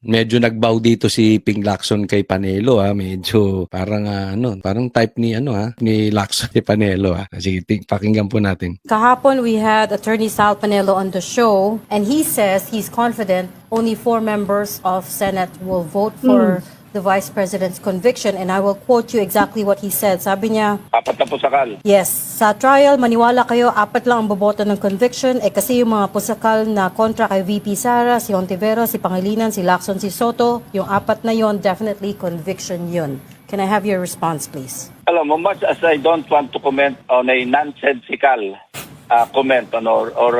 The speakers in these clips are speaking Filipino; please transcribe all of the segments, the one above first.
medyo nagbaw dito si Ping Lacson kay Panelo medyo parang parang type ni ni Lacson kay Panelo Sige, pakinggan po natin. Kahapon, we had Attorney Sal Panelo on the show, and he says he's confident only 4 members of Senate will vote for the Vice President's conviction. And I will quote you exactly what he said. Sabi niya, 4 na pusakal. yes, sa trial, maniwala kayo, 4 lang ang boboto ng conviction. Kasi yung mga pusakal na kontra kay VP Sara, si Ontiveros, si Pangilinan, si Lacson, si Soto, yung 4 na yon, definitely conviction yun. Can I have your response, please? Alam mo, much as I don't want to comment on a nonsensical comment or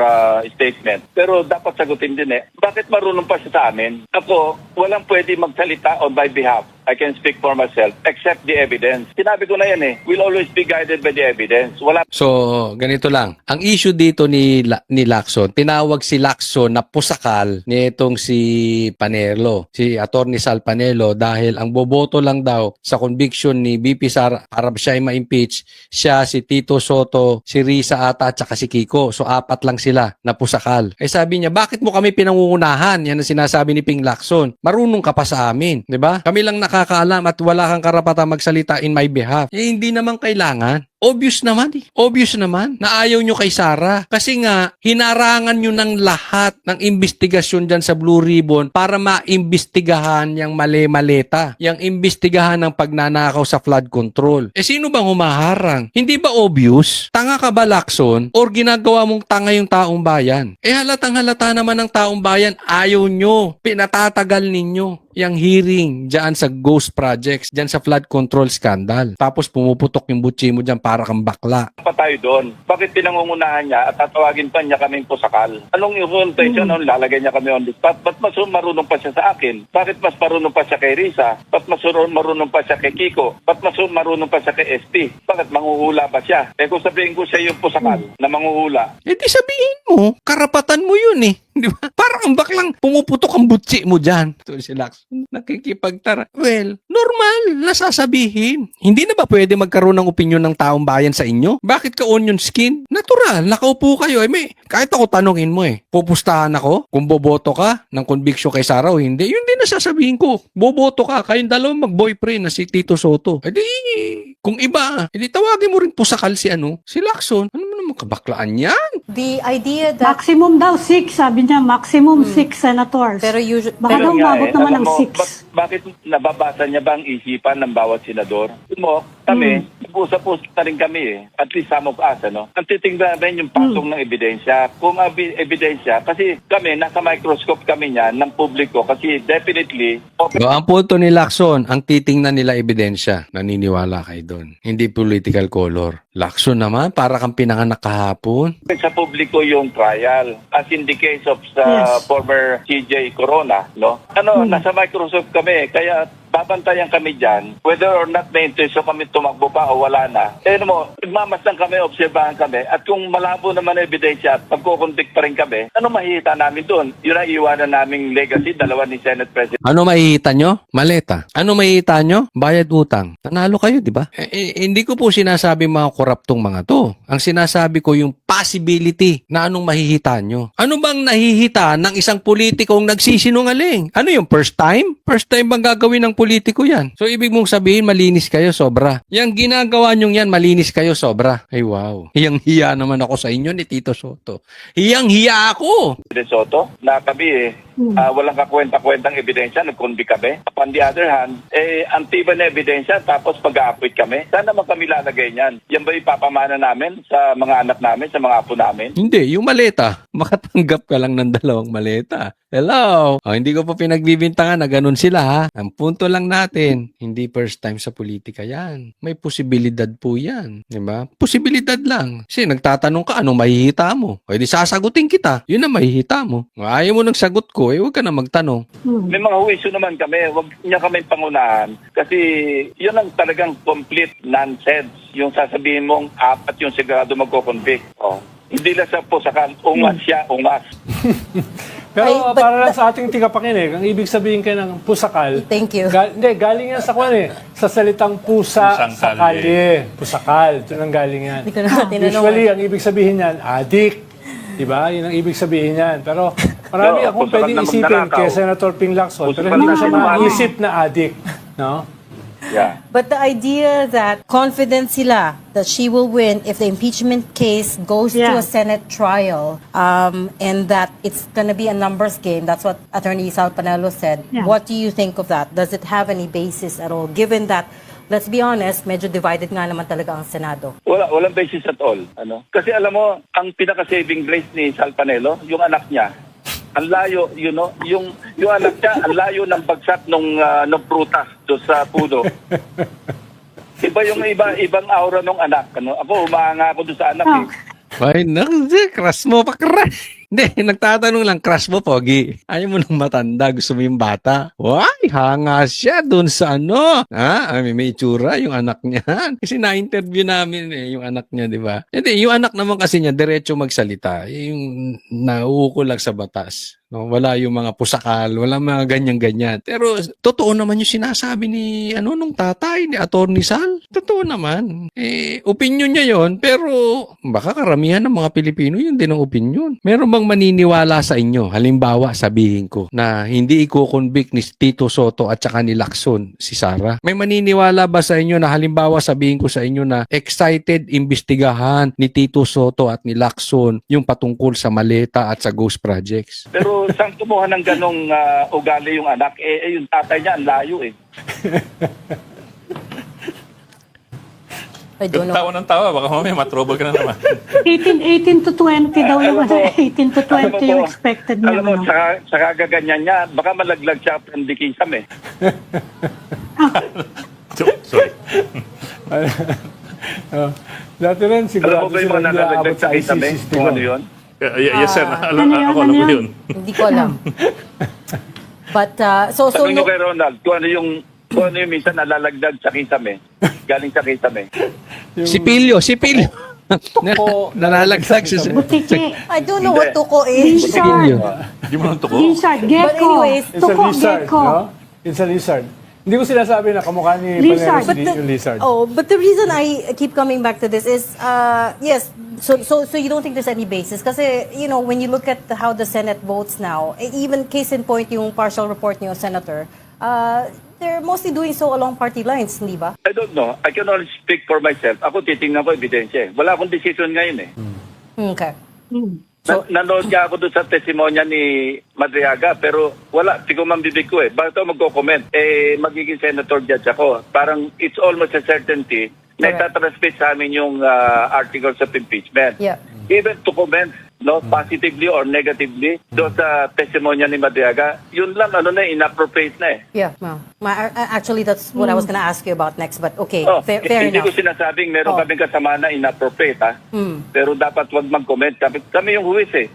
statement, pero dapat sagutin din bakit marunong pa siya sa amin? Ako, walang pwede magsalita on my behalf. I can speak for myself, except the evidence. Sinabi ko na yan we'll always be guided by the evidence. Wala. So, ganito lang. Ang issue dito ni Lacson, tinawag si Lacson na pusakal nitong si Panelo, si Attorney Sal Panelo, dahil ang boboto lang daw sa conviction ni BP Sara para siya ay ma-impeach, siya, si Tito Soto, si Risa ata, at saka si Kiko. So, 4 lang sila na pusakal. Sabi niya, bakit mo kami pinangungunahan? Yan ang sinasabi ni Ping Lacson. Marunong ka pa sa amin. 'Di ba? Kami lang nakakaalam at wala kang karapatang magsalita in my behalf. Hindi naman kailangan. Obvious naman Obvious naman na ayaw nyo kay Sara. Kasi nga, hinarangan nyo ng lahat ng investigasyon dyan sa Blue Ribbon para maimbestigahan yung mali-maleta. Yung imbestigahan ng pagnanakaw sa flood control. Sino bang humaharang? Hindi ba obvious? Tanga ka ba, Lacson? Or ginagawa mong tanga yung taong bayan? Halatang halata naman ng taong bayan, ayaw nyo. Pinatatagal ninyo yung hearing dyan sa ghost projects, dyan sa flood control scandal. Tapos pumuputok yung butsi mo dyan para kang bakla. Pa tayo doon. Bakit pinangungunahan niya at tatawagin pa niya kaming pusakal? Anong intention nun? Lalagay niya kami on the spot. Ba't mas marunong pa siya sa akin? Bakit mas marunong pa siya kay Risa? Ba't mas marunong pa siya kay Kiko? Ba't mas marunong pa siya kay SP? Bakit manguhula ba siya? Kung sabihin ko siya yung pusakal na manguhula. Di sabihin mo, karapatan mo yun Di ba? Parang baklang pumuputok ang butsi mo dyan. Ito si Lacson, nakikipagtara. Well, normal na sasabihin. Hindi na ba pwede magkaroon ng opinyon ng taong bayan sa inyo? Bakit ka onion skin? Natural, nakaupo kayo. Kahit ako tanongin mo pupustahan ako kung boboto ka ng conviction kay Sara o hindi. Yun din na sasabihin ko. Boboto ka, kayong dalawang mag-boyfriend na si Tito Soto. Kung iba, tawagin mo rin pusakal si Lacson. Ano mo naman kabaklaan yan? The idea that... Maximum daw 6, sabi niya, maximum 6 senators. Pero usually... Baka daw umabot naman ng 6. Bakit nababasa niya ba ang isipan ng bawat senador? Kami, nag-usap-usap na rin kami At least some of us, Ang titingnan namin yung pasong ng ebidensya. Kung ebidensya, kasi kami, nasa microscope kami niyan ng publiko kasi definitely... Ang punto ni Lacson, ang titingnan nila ebidensya. Naniniwala kayo doon. Hindi political color. Lacson naman, para kang pinanganak kahapon. Sa publiko yung trial. As in the case of former CJ Corona, nasa Microsoft kami. Kaya babantayan kami dyan, whether or not may intention kami tumakbo pa o wala na. Magmamasdan kami, obserbahan kami, at kung malabo naman ang ebidensya at magkukonvict pa rin kami, ano mahihita namin doon? Yun ang iwanan naming legacy, 2 ni Senate President. Ano mahihita nyo? Maleta. Ano mahihita nyo? Bayad utang. Nanalo kayo, di ba? Hindi ko po sinasabi mga koraptong mga to. Ang sinasabi ko yung possibility na anong mahihita nyo. Ano bang nahihita ng isang politikong nagsisinungaling? Ano yung first time? First time bang gagawin ng politiko yan? So, ibig mong sabihin, malinis kayo, sobra. Yang ginagawa nyong yan, malinis kayo, sobra. Ay, wow. Hiyang-hiya naman ako sa inyo ni Tito Soto. Hiyang-hiya ako! President Soto, na kami walang kakwenta-kwentang ebidensya, nag-convict kami. On the other hand, ang tiba na ebidensya, tapos pag-a-appoint kami. Saan naman kami lalagay niyan? Yan ba ipapamana namin sa mga anak namin, sa mga apo namin? Hindi, yung maleta. Makatanggap ka lang ng 2 maleta. Hello! Hindi ko pa pinagbibintangan na ganun sila ha. Ang punto lang natin, hindi first time sa politika yan. May posibilidad po yan. Diba? Posibilidad lang. Kasi nagtatanong ka, anong mahihita mo? O di sasagutin kita. Yun ang mahihita mo. Ayaw mo ng sagot ko, huwag ka na magtanong. May mga huwisyo naman kami. Huwag niya kami pangunahan. Kasi yun ang talagang complete nonsense. Yung sasabihin mong 4 yung sigurado magko-convict. Hindi lang sa pusakal. Ungas siya, ungas. Pero para lang sa ating tigapakinig, ang ibig sabihin kayo ng pusakal. Thank you. Galing yan sa sa salitang pusa Pusang sa kalye. Pusakal. Ito nang galing yan. Hindi ko na tinanong. Usually, ang ibig sabihin yan, adik. Diba? Yun ang ibig sabihin yan. Pero Marami No, akong pusakal pwedeng na isipin magnanakaw. kay Senator Ping Lacson, pero Pusakal hindi ko na siya sinungaling. maisip na addict. No? Yeah. But the idea that confident sila that she will win if the impeachment case goes to a Yeah. Senate trial, and that it's going to be a numbers game. That's what Attorney Sal Panelo said. Yeah. What do you think of that? Does it have any basis at all? Given that, let's be honest, medyo divided nga naman talaga ang Senado. Walang basis at all. Ano? Kasi alam mo, ang pinaka-saving grace ni Sal Panelo, yung anak niya, ang layo, yung anak niya, ang layo ng bagsak nung prutas doon sa puno. Iba yung ibang aura ng anak. Ano? Ako, umahanga ako doon sa anak. Oh. Eh. Ay, crush mo pa, crush. Hindi, nagtatanong lang, crush mo, Pogi. Ayaw mo nang matanda, gusto mo yung bata. Why? Hanga siya dun sa ano. May itsura yung anak niya. Kasi na-interview namin yung anak niya, di ba? Hindi, yung anak naman kasi niya, diretso magsalita. Yung nauukol lang sa batas. No, wala yung mga pusakal, wala mga ganyan-ganyan. Pero totoo naman yung sinasabi ni nung tatay ni Attorney Sal. Totoo naman. Opinion niya 'yon, pero baka karamihan ng mga Pilipino yun din ang opinion. Meron bang maniniwala sa inyo? Halimbawa, sabihin ko na hindi iko-convict ni Tito Soto at saka ni Lacson si Sara. May maniniwala ba sa inyo na halimbawa sabihin ko sa inyo na excited imbestigahan ni Tito Soto at ni Lacson yung patungkol sa maleta at sa ghost projects? Pero saan kumuha ng ganong ugali yung anak? Yung tatay niya, ang layo eh. I don't know. Tawa ng tawa, baka mamaya matrouble ka na naman. 18 to 20 daw yung Alam mo, 18 to 20 yung po, expected niya. Alam mo, ano. sa kagaganyan niya, baka malaglag siya from the kisame. Sorry. Dati rin, Alam sigurado mo ba yung sila mga hindi nalalaglag aabot sa sa kisame? ICC. Kung ano yun? Yes, sir. Alam ko yun. Hindi ko alam. But, so Tanong nyo no, kay Ronald, kung ano yung minsan nalalagdag sa kisame, galing sa kisame. Si Pilio. Nalalaglag siya sa... Butiki. I don't know what tuko is. Lizard. Hindi mo nang tuko. Lizard. But Gecko. anyways, It's a Tuko. lizard, Gecko. no? It's a lizard. Hindi ko sinasabi na kamukha ni Lizard. Panelo yung lizard. But the reason I keep coming back to this is, yes, so you don't think there's any basis? Kasi, when you look at how the Senate votes now, even case in point yung partial report niyo, Senator, they're mostly doing so along party lines, hindi ba? I don't know. I can only speak for myself. Ako titingnan ko ebidensya. Wala akong decision ngayon eh. Okay. Nanood niya ako doon sa testimonya ni Madriaga, pero wala, di ko mambibig ko eh. Bakit ako magko-comment? Magiging senator judge ako. Parang it's almost a certainty na Correct. itatransmit sa amin yung articles of impeachment. Yeah. Even to comment positively or negatively doon sa testimonya ni Madriaga, yun lang, inappropriate na eh. Yeah. Well, actually, that's what I was gonna ask you about next, but okay, fair Hindi enough. ko sinasabing meron Oh. kaming kasama na inappropriate ha. Mm. Pero dapat wag mag-comment. Kami yung huwis eh.